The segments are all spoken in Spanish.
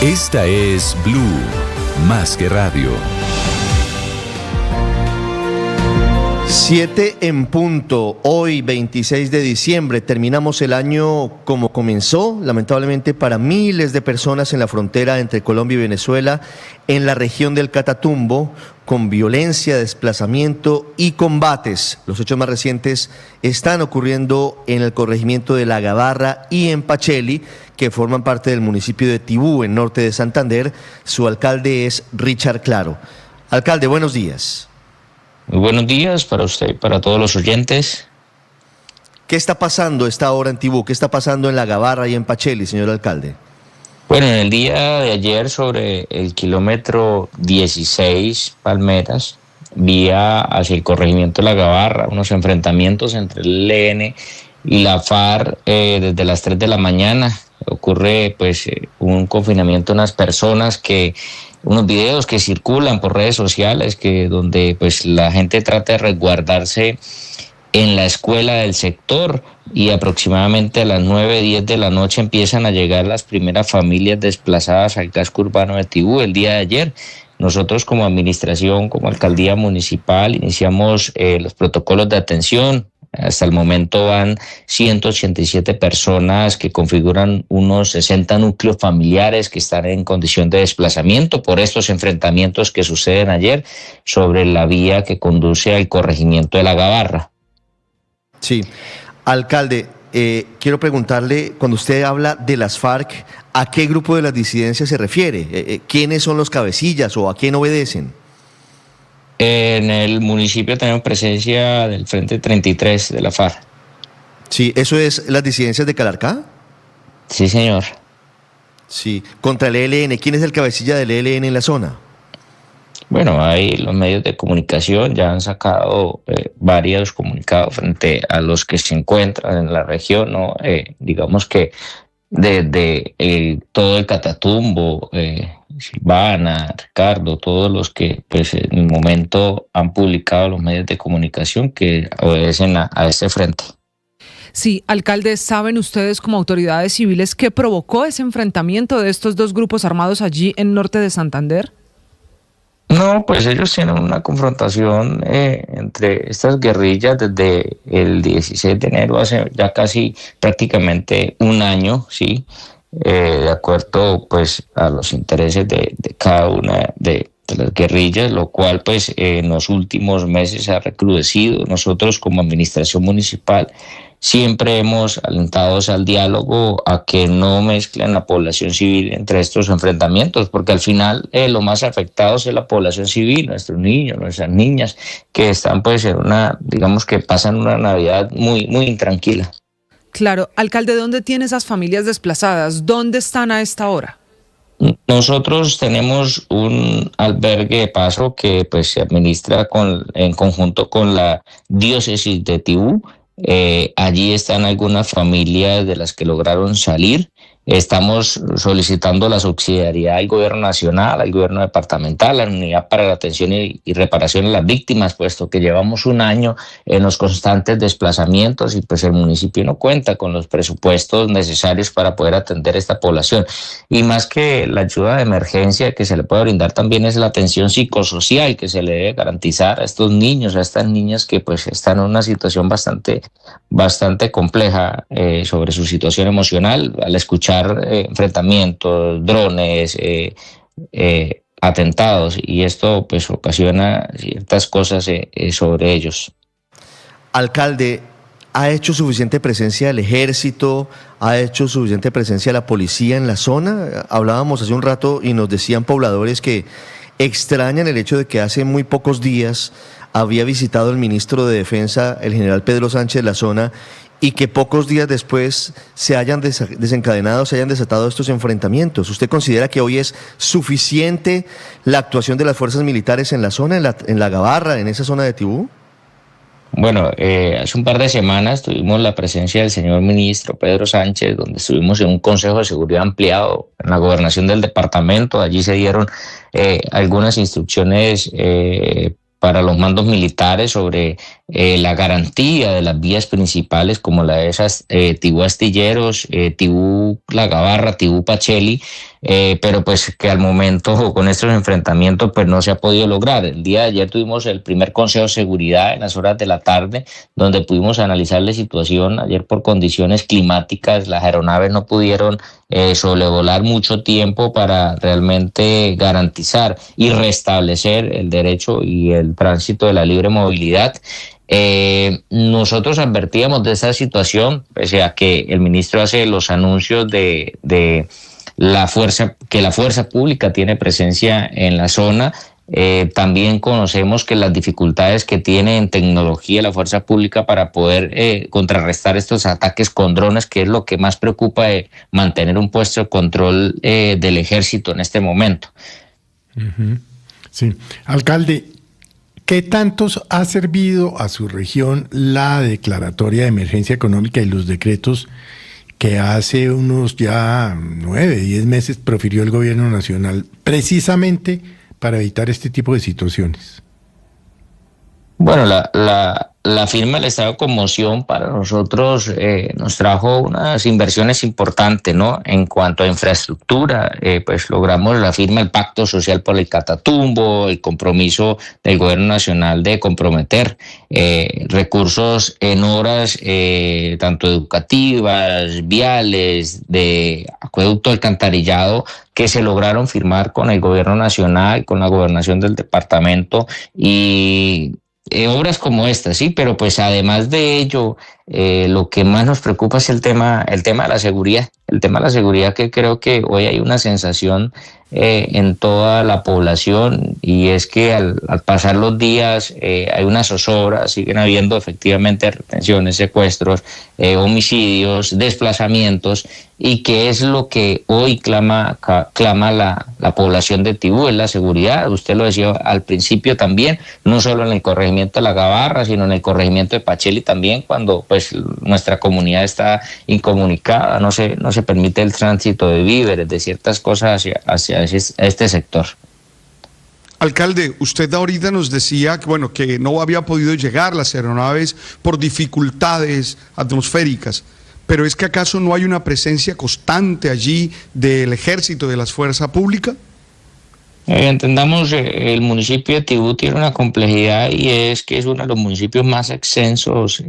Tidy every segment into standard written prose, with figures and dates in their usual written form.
Esta es Blue, más que radio. 7 en punto, hoy 26 de diciembre, terminamos el año como comenzó, lamentablemente para miles de personas en la frontera entre Colombia y Venezuela, en la región del Catatumbo, con violencia, desplazamiento y combates. Los hechos más recientes están ocurriendo en el corregimiento de La Gabarra y en Pacheli, que forman parte del municipio de Tibú, en norte de Santander. Su alcalde es Richard Claro. Alcalde, buenos días. Muy buenos días para usted y para todos los oyentes. ¿Qué está pasando a esta hora en Tibú? ¿Qué está pasando en La Gabarra y en Pacheli, señor alcalde? Bueno, en el día de ayer sobre el kilómetro 16 Palmeras, vía hacia el corregimiento de La Gabarra, unos enfrentamientos entre el ELN y la FARC desde las 3 de la mañana. Ocurre un confinamiento de unas personas unos videos que circulan por redes sociales donde la gente trata de resguardarse en la escuela del sector, y aproximadamente a las 9:10 de la noche empiezan a llegar las primeras familias desplazadas al casco urbano de Tibú. El día de ayer nosotros como administración, como alcaldía municipal, iniciamos los protocolos de atención. Hasta el momento van 187 personas que configuran unos 60 núcleos familiares que están en condición de desplazamiento por estos enfrentamientos que suceden ayer sobre la vía que conduce al corregimiento de La Gabarra. Sí, alcalde, quiero preguntarle, cuando usted habla de las FARC, ¿a qué grupo de las disidencias se refiere? ¿Quiénes son los cabecillas o a quién obedecen? En el municipio tenemos presencia del Frente 33 de la FARC. Sí, ¿eso es las disidencias de Calarcá? Sí, señor. Sí, contra el ELN. ¿Quién es el cabecilla del ELN en la zona? Bueno, ahí los medios de comunicación ya han sacado varios comunicados frente a los que se encuentran en la región, ¿no? Digamos que desde todo el Catatumbo, Silvana, Ricardo, todos los que en el momento han publicado los medios de comunicación que obedecen a este frente. Sí, alcalde, ¿saben ustedes como autoridades civiles qué provocó ese enfrentamiento de estos dos grupos armados allí en norte de Santander? No, ellos tienen una confrontación entre estas guerrillas desde el 16 de enero, hace ya casi prácticamente un año, ¿sí? De acuerdo a los intereses de cada una de las guerrillas, lo cual en los últimos meses ha recrudecido. Nosotros como administración municipal siempre hemos alentado al diálogo, a que no mezclen la población civil entre estos enfrentamientos, porque al final los más afectados es la población civil, nuestros niños, nuestras niñas, que están digamos que pasan una Navidad muy, muy intranquila. Claro, alcalde, ¿dónde tiene esas familias desplazadas? ¿Dónde están a esta hora? Nosotros tenemos un albergue de paso que se administra en conjunto con la diócesis de Tibú. Allí están algunas familias de las que lograron salir. Estamos solicitando la subsidiariedad al gobierno nacional, al gobierno departamental, a la unidad para la atención y reparación de las víctimas, puesto que llevamos un año en los constantes desplazamientos y el municipio no cuenta con los presupuestos necesarios para poder atender a esta población. Y más que la ayuda de emergencia que se le puede brindar, también es la atención psicosocial que se le debe garantizar a estos niños, a estas niñas que están en una situación bastante compleja sobre su situación emocional al escuchar enfrentamientos, drones, atentados, y esto ocasiona ciertas cosas sobre ellos. Alcalde, ¿ha hecho suficiente presencia el ejército? ¿Ha hecho suficiente presencia la policía en la zona? Hablábamos hace un rato y nos decían pobladores que extrañan el hecho de que hace muy pocos días había visitado el ministro de Defensa, el general Pedro Sánchez, la zona, y que pocos días después se hayan desencadenado, se hayan desatado estos enfrentamientos. ¿Usted considera que hoy es suficiente la actuación de las fuerzas militares en la zona, en la Gabarra, en esa zona de Tibú? Bueno, hace un par de semanas tuvimos la presencia del señor ministro Pedro Sánchez, donde estuvimos en un consejo de seguridad ampliado en la gobernación del departamento. Allí se dieron algunas instrucciones para los mandos militares sobre la garantía de las vías principales como la de esas Tibú Astilleros, Tibú La Gabarra, Tibú Pacheli, pero pues que al momento con estos enfrentamientos pues no se ha podido lograr. El día de ayer tuvimos el primer Consejo de Seguridad en las horas de la tarde, donde pudimos analizar la situación. Ayer por condiciones climáticas las aeronaves no pudieron sobrevolar mucho tiempo para realmente garantizar y restablecer el derecho y el tránsito de la libre movilidad. Nosotros advertíamos de esa situación, pese a que el ministro hace los anuncios de la fuerza pública tiene presencia en la zona. También conocemos que las dificultades que tiene en tecnología la fuerza pública para poder contrarrestar estos ataques con drones, que es lo que más preocupa de mantener un puesto de control del ejército en este momento. Uh-huh. Sí, alcalde, ¿qué tantos ha servido a su región la declaratoria de emergencia económica y los decretos que hace unos ya 9, 10 meses profirió el gobierno nacional precisamente para evitar este tipo de situaciones? Bueno, la firma del estado de conmoción para nosotros nos trajo unas inversiones importantes, ¿no? En cuanto a infraestructura, pues logramos la firma del Pacto Social por el Catatumbo, el compromiso del gobierno nacional de comprometer recursos en obras tanto educativas, viales, de acueducto, alcantarillado, que se lograron firmar con el gobierno nacional, con la gobernación del departamento y obras como esta, sí, pero pues además de ello, lo que más nos preocupa es el tema de la seguridad. El tema de la seguridad, que creo que hoy hay una sensación en toda la población, y es que al pasar los días hay una zozobra, siguen habiendo efectivamente retenciones, secuestros, homicidios, desplazamientos, y que es lo que hoy clama la población de Tibú, es la seguridad. Usted lo decía al principio también, no solo en el corregimiento de La Gabarra, sino en el corregimiento de Pacheli también, cuando pues nuestra comunidad está incomunicada, no se permite el tránsito de víveres, de ciertas cosas hacia este sector. Alcalde, usted ahorita nos decía que, bueno, que no había podido llegar las aeronaves por dificultades atmosféricas, pero ¿es que acaso no hay una presencia constante allí del ejército, de las fuerzas públicas? Entendamos, el municipio de Tibú tiene una complejidad, y es que es uno de los municipios más extensos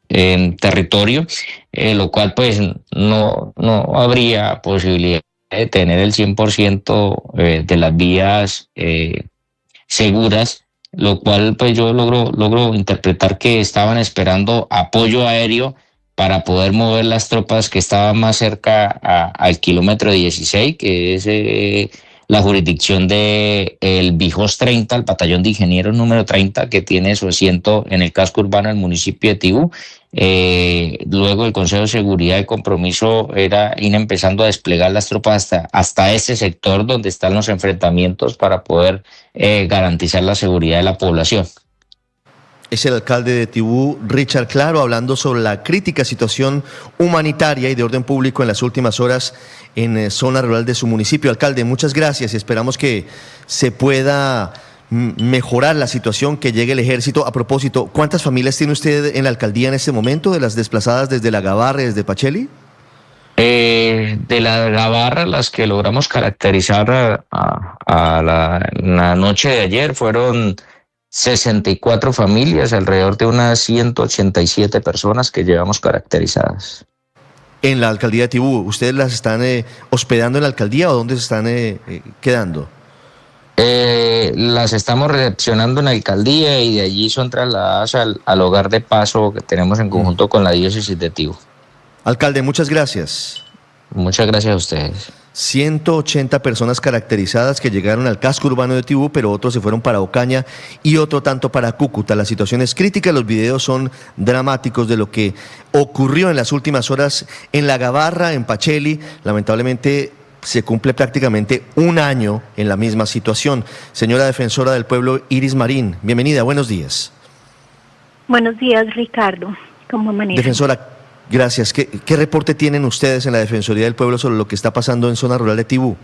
en territorio, lo cual pues no habría posibilidad de tener el 100% de las vías seguras, lo cual pues yo logro interpretar que estaban esperando apoyo aéreo para poder mover las tropas que estaban más cerca al kilómetro 16, que es la jurisdicción de el Bijos 30, el batallón de ingenieros número 30, que tiene su asiento en el casco urbano del municipio de Tibú. Luego el Consejo de Seguridad y Compromiso era ir empezando a desplegar las tropas hasta ese sector donde están los enfrentamientos para poder garantizar la seguridad de la población. Es el alcalde de Tibú, Richard Claro, hablando sobre la crítica situación humanitaria y de orden público en las últimas horas en zona rural de su municipio. Alcalde, muchas gracias y esperamos que se pueda mejorar la situación, que llegue el ejército. A propósito, ¿cuántas familias tiene usted en la alcaldía en este momento, de las desplazadas desde La Gabarra y desde Pacheli? De La Gabarra, las que logramos caracterizar la noche de ayer fueron 64 familias, alrededor de unas 187 personas que llevamos caracterizadas. En la alcaldía de Tibú, ¿ustedes las están hospedando en la alcaldía o dónde se están quedando? Las estamos recepcionando en la alcaldía y de allí son trasladadas al hogar de paso que tenemos en conjunto con la diócesis de Tibú. Alcalde, muchas gracias. Muchas gracias a ustedes. 180 personas caracterizadas que llegaron al casco urbano de Tibú, pero otros se fueron para Ocaña y otro tanto para Cúcuta. La situación es crítica, los videos son dramáticos de lo que ocurrió en las últimas horas en La Gabarra, en Pacheli. Lamentablemente se cumple prácticamente un año en la misma situación. Señora defensora del pueblo, Iris Marín, bienvenida, buenos días. Buenos días, Ricardo. ¿Cómo amanece? Defensora, gracias. ¿Qué reporte tienen ustedes en la Defensoría del Pueblo sobre lo que está pasando en zona rural de Tibú?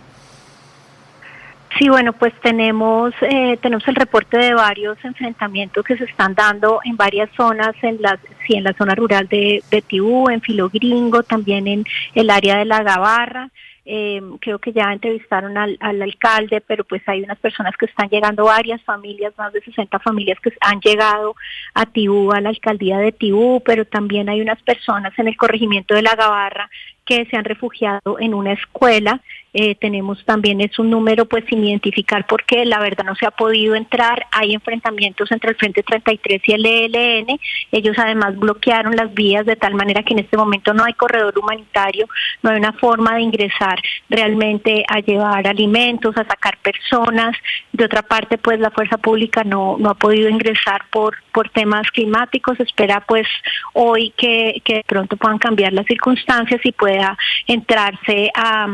Sí, bueno, pues tenemos el reporte de varios enfrentamientos que se están dando en varias zonas, en la zona rural de Tibú, en Filo Gringo, también en el área de La Gabarra. Creo que ya entrevistaron al alcalde, pero pues hay unas personas que están llegando, varias familias, más de 60 familias que han llegado a Tibú, a la alcaldía de Tibú, pero también hay unas personas en el corregimiento de La Gabarra que se han refugiado en una escuela. Tenemos también, es un número pues sin identificar porque la verdad no se ha podido entrar. Hay enfrentamientos entre el Frente 33 y el ELN. Ellos además bloquearon las vías de tal manera que en este momento no hay corredor humanitario, no hay una forma de ingresar realmente a llevar alimentos, a sacar personas. De otra parte, pues la fuerza pública no ha podido ingresar por temas climáticos. Se espera pues hoy que de pronto puedan cambiar las circunstancias y pueda entrarse a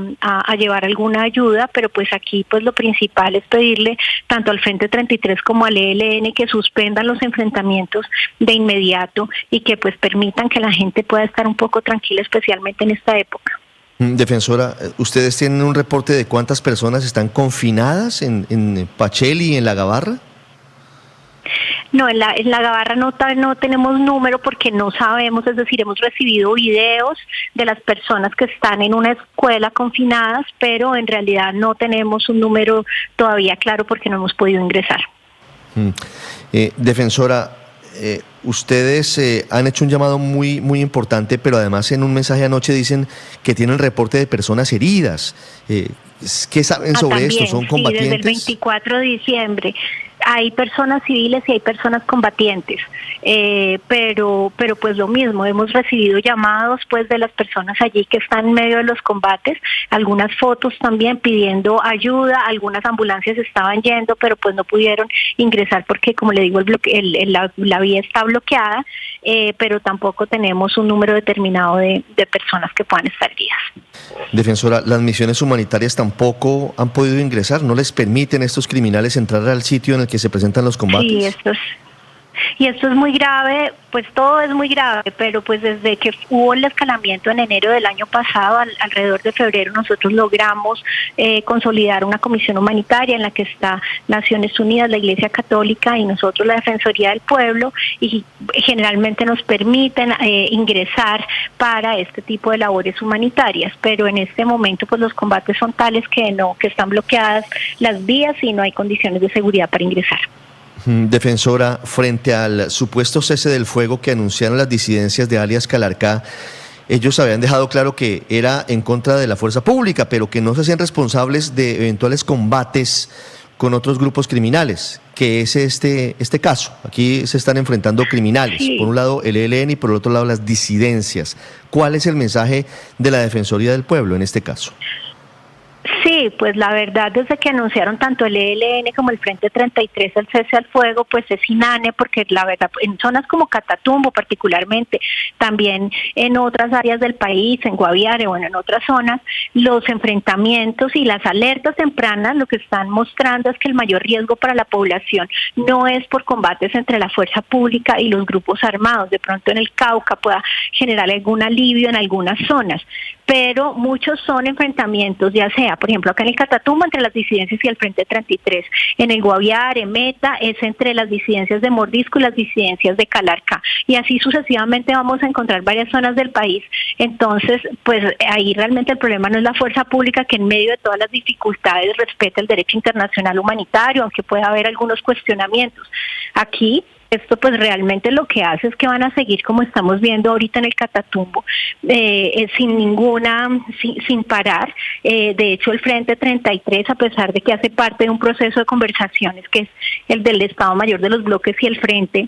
llevar alguna ayuda, pero pues aquí pues lo principal es pedirle tanto al Frente 33 como al ELN que suspendan los enfrentamientos de inmediato y que pues permitan que la gente pueda estar un poco tranquila, especialmente en esta época. Defensora, ¿ustedes tienen un reporte de cuántas personas están confinadas en Pacheli y en La Gabarra? No, en la Gabarra no tenemos número porque no sabemos, es decir, hemos recibido videos de las personas que están en una escuela confinadas, pero en realidad no tenemos un número todavía claro porque no hemos podido ingresar. Defensora, ustedes han hecho un llamado muy, muy importante, pero además en un mensaje anoche dicen que tienen reporte de personas heridas. ¿Qué saben sobre también, esto? ¿Son combatientes? Sí, desde el 24 de diciembre. Hay personas civiles y hay personas combatientes, pero pues lo mismo, hemos recibido llamados pues de las personas allí que están en medio de los combates, algunas fotos también pidiendo ayuda, algunas ambulancias estaban yendo, pero pues no pudieron ingresar porque, como le digo, la vía está bloqueada, pero tampoco tenemos un número determinado de personas que puedan estar heridas. Defensora, las misiones humanitarias tampoco han podido ingresar, no les permiten a estos criminales entrar al sitio en el que se presentan los combates. Sí, esto es muy grave, pues todo es muy grave, pero pues desde que hubo el escalamiento en enero del año pasado, alrededor de febrero, nosotros logramos consolidar una comisión humanitaria en la que está Naciones Unidas, la Iglesia Católica y nosotros la Defensoría del Pueblo, y generalmente nos permiten ingresar para este tipo de labores humanitarias, pero en este momento pues los combates son tales que están bloqueadas las vías y no hay condiciones de seguridad para ingresar. Defensora, frente al supuesto cese del fuego que anunciaron las disidencias de alias Calarcá, ellos habían dejado claro que era en contra de la fuerza pública, pero que no se hacían responsables de eventuales combates con otros grupos criminales, que es este caso. Aquí se están enfrentando criminales, sí. Por un lado el ELN y por el otro lado las disidencias. ¿Cuál es el mensaje de la Defensoría del Pueblo en este caso? Sí, pues la verdad, desde que anunciaron tanto el ELN como el Frente 33 el cese al fuego, pues es inane, porque la verdad, en zonas como Catatumbo particularmente, también en otras áreas del país, en Guaviare, bueno, en otras zonas, los enfrentamientos y las alertas tempranas lo que están mostrando es que el mayor riesgo para la población no es por combates entre la fuerza pública y los grupos armados. De pronto en el Cauca pueda generar algún alivio en algunas zonas, pero muchos son enfrentamientos, ya sea, por ejemplo, acá en el Catatumbo entre las disidencias y el Frente 33, en el Guaviare, Meta, es entre las disidencias de Mordisco y las disidencias de Calarcá, y así sucesivamente vamos a encontrar varias zonas del país. Entonces, pues ahí realmente el problema no es la fuerza pública, que en medio de todas las dificultades respeta el derecho internacional humanitario, aunque pueda haber algunos cuestionamientos. Aquí esto pues realmente lo que hace es que van a seguir como estamos viendo ahorita en el Catatumbo, sin parar. De hecho, el Frente 33, a pesar de que hace parte de un proceso de conversaciones que es el del Estado Mayor de los Bloques y el Frente,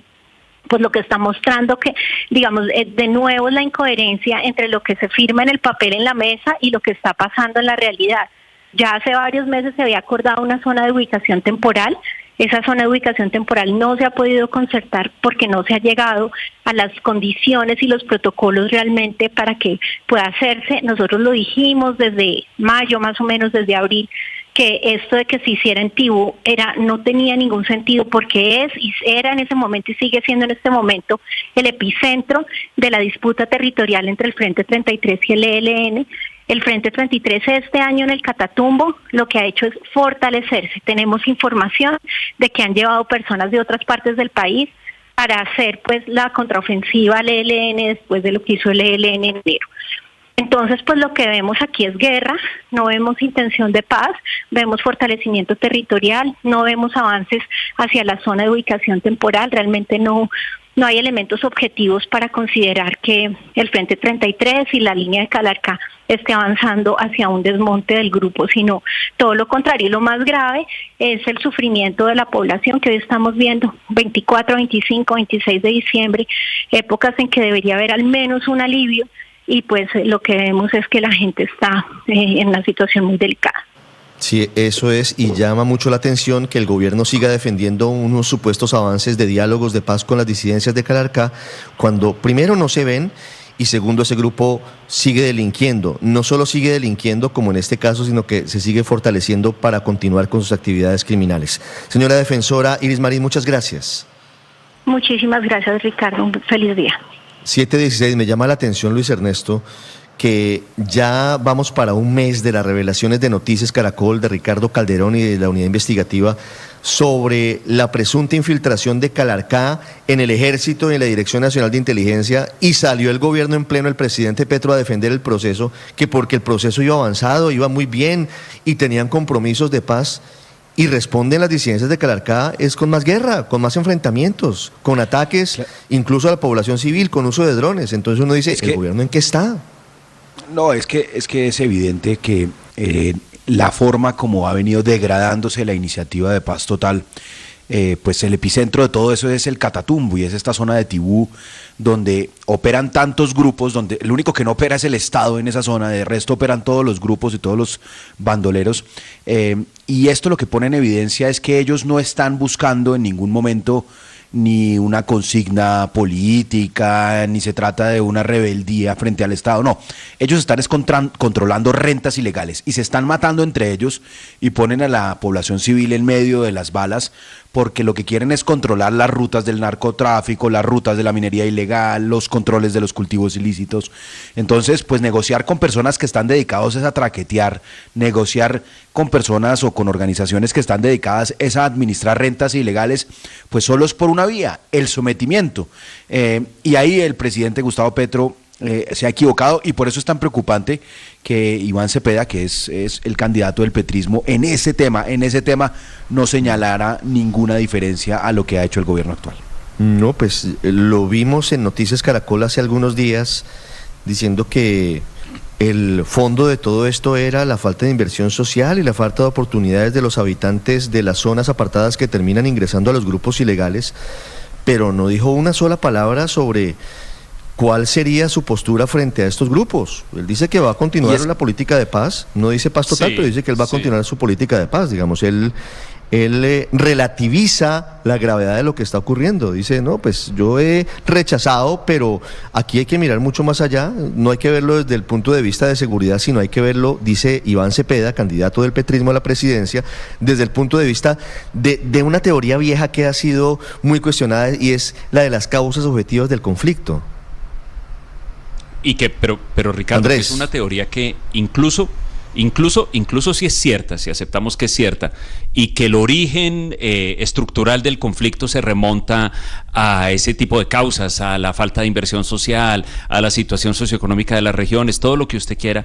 pues lo que está mostrando que, digamos, de nuevo es la incoherencia entre lo que se firma en el papel en la mesa y lo que está pasando en la realidad. Ya hace varios meses se había acordado una zona de ubicación temporal. Esa zona de ubicación temporal no se ha podido concertar porque no se ha llegado a las condiciones y los protocolos realmente para que pueda hacerse. Nosotros lo dijimos desde mayo, más o menos desde abril, que esto de que se hiciera en Tibú no tenía ningún sentido, porque era en ese momento y sigue siendo en este momento el epicentro de la disputa territorial entre el Frente 33 y el ELN. El Frente 33 este año en el Catatumbo lo que ha hecho es fortalecerse. Tenemos información de que han llevado personas de otras partes del país para hacer pues la contraofensiva al ELN después de lo que hizo el ELN en enero. Entonces, pues lo que vemos aquí es guerra, no vemos intención de paz, vemos fortalecimiento territorial, no vemos avances hacia la zona de ubicación temporal, realmente no hay elementos objetivos para considerar que el Frente 33 y la línea de Calarcá esté avanzando hacia un desmonte del grupo, sino todo lo contrario. Y lo más grave es el sufrimiento de la población que hoy estamos viendo, 24, 25, 26 de diciembre, épocas en que debería haber al menos un alivio, y pues lo que vemos es que la gente está en una situación muy delicada. Sí, eso es, y llama mucho la atención que el gobierno siga defendiendo unos supuestos avances de diálogos de paz con las disidencias de Calarcá, cuando primero no se ven y segundo ese grupo sigue delinquiendo. No solo sigue delinquiendo como en este caso, sino que se sigue fortaleciendo para continuar con sus actividades criminales. Señora defensora Iris Marín, muchas gracias. Muchísimas gracias, Ricardo. Un feliz día. 7:16, me llama la atención, Luis Ernesto, que ya vamos para un mes de las revelaciones de Noticias Caracol, de Ricardo Calderón y de la unidad investigativa sobre la presunta infiltración de Calarcá en el Ejército y en la Dirección Nacional de Inteligencia, y salió el gobierno en pleno, el presidente Petro, a defender el proceso, que porque el proceso iba avanzado, iba muy bien y tenían compromisos de paz. Y responden las disidencias de Calarcá es con más guerra, con más enfrentamientos, con ataques incluso a la población civil, con uso de drones. Entonces uno dice, ¿el gobierno en qué está? No, es que es evidente que la forma como ha venido degradándose la iniciativa de paz total, pues el epicentro de todo eso es el Catatumbo, y es esta zona de Tibú donde operan tantos grupos, donde el único que no opera es el Estado en esa zona, de resto operan todos los grupos y todos los bandoleros, y esto lo que pone en evidencia es que ellos no están buscando en ningún momento ni una consigna política, ni se trata de una rebeldía frente al Estado, no. Ellos están controlando rentas ilegales y se están matando entre ellos y ponen a la población civil en medio de las balas, porque lo que quieren es controlar las rutas del narcotráfico, las rutas de la minería ilegal, los controles de los cultivos ilícitos. Entonces, pues negociar con personas que están dedicados a traquetear, negociar con personas o con organizaciones que están dedicadas a administrar rentas ilegales, pues solo es por una vía, el sometimiento. Y ahí el presidente Gustavo Petro se ha equivocado, y por eso es tan preocupante que Iván Cepeda, que es el candidato del petrismo, en ese tema no señalara ninguna diferencia a lo que ha hecho el gobierno actual. No, pues lo vimos en Noticias Caracol hace algunos días diciendo que el fondo de todo esto era la falta de inversión social y la falta de oportunidades de los habitantes de las zonas apartadas que terminan ingresando a los grupos ilegales, pero no dijo una sola palabra sobre ¿cuál sería su postura frente a estos grupos? Él dice que va a continuar la política de paz, no dice paz total, pero dice que él va a continuar su política de paz, digamos, él relativiza la gravedad de lo que está ocurriendo, dice, no, pues yo he rechazado, pero aquí hay que mirar mucho más allá, no hay que verlo desde el punto de vista de seguridad, sino hay que verlo, dice Iván Cepeda, candidato del petrismo a la presidencia, desde el punto de vista de una teoría vieja que ha sido muy cuestionada, y es la de las causas objetivas del conflicto. Y que, pero Ricardo, que es una teoría que incluso si es cierta, si aceptamos que es cierta, y que el origen estructural del conflicto se remonta a ese tipo de causas, a la falta de inversión social, a la situación socioeconómica de las regiones, todo lo que usted quiera.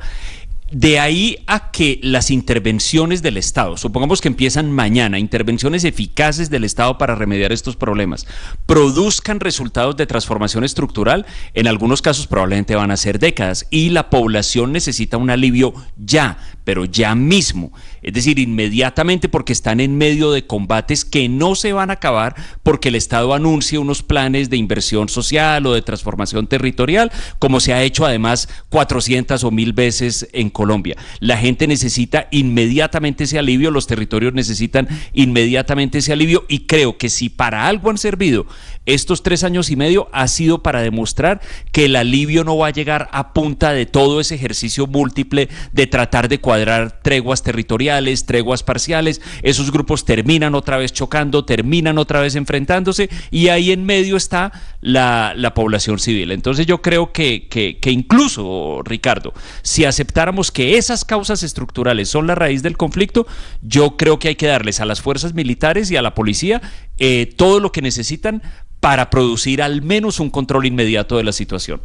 De ahí a que las intervenciones del Estado, supongamos que empiezan mañana, intervenciones eficaces del Estado para remediar estos problemas, produzcan resultados de transformación estructural, en algunos casos probablemente van a ser décadas, y la población necesita un alivio ya, pero ya mismo, es decir, inmediatamente, porque están en medio de combates que no se van a acabar porque el Estado anuncie unos planes de inversión social o de transformación territorial, como se ha hecho además 400 o 1000 veces en Colombia. La gente necesita inmediatamente ese alivio, los territorios necesitan inmediatamente ese alivio, y creo que si para algo han servido estos 3 años y medio, ha sido para demostrar que el alivio no va a llegar a punta de todo ese ejercicio múltiple de tratar de cuadrar treguas territoriales, treguas parciales. Esos grupos terminan otra vez chocando, terminan otra vez enfrentándose, y ahí en medio está la población civil. Entonces yo creo que incluso, Ricardo, si aceptáramos creemos que esas causas estructurales son la raíz del conflicto, yo creo que hay que darles a las fuerzas militares y a la policía todo lo que necesitan para producir al menos un control inmediato de la situación.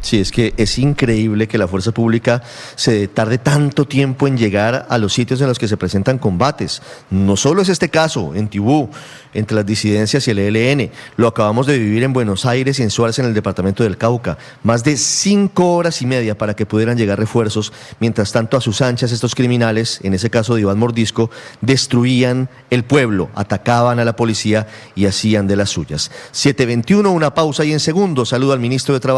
Sí, es que es increíble que la fuerza pública se tarde tanto tiempo en llegar a los sitios en los que se presentan combates. No solo es este caso en Tibú, entre las disidencias y el ELN, lo acabamos de vivir en Buenos Aires y en Suárez, en el departamento del Cauca. Más de 5 horas y media para que pudieran llegar refuerzos. Mientras tanto, a sus anchas, estos criminales, en ese caso de Iván Mordisco, destruían el pueblo, atacaban a la policía y hacían de las suyas. 7:21, una pausa y en segundos saludo al ministro de Trabajo.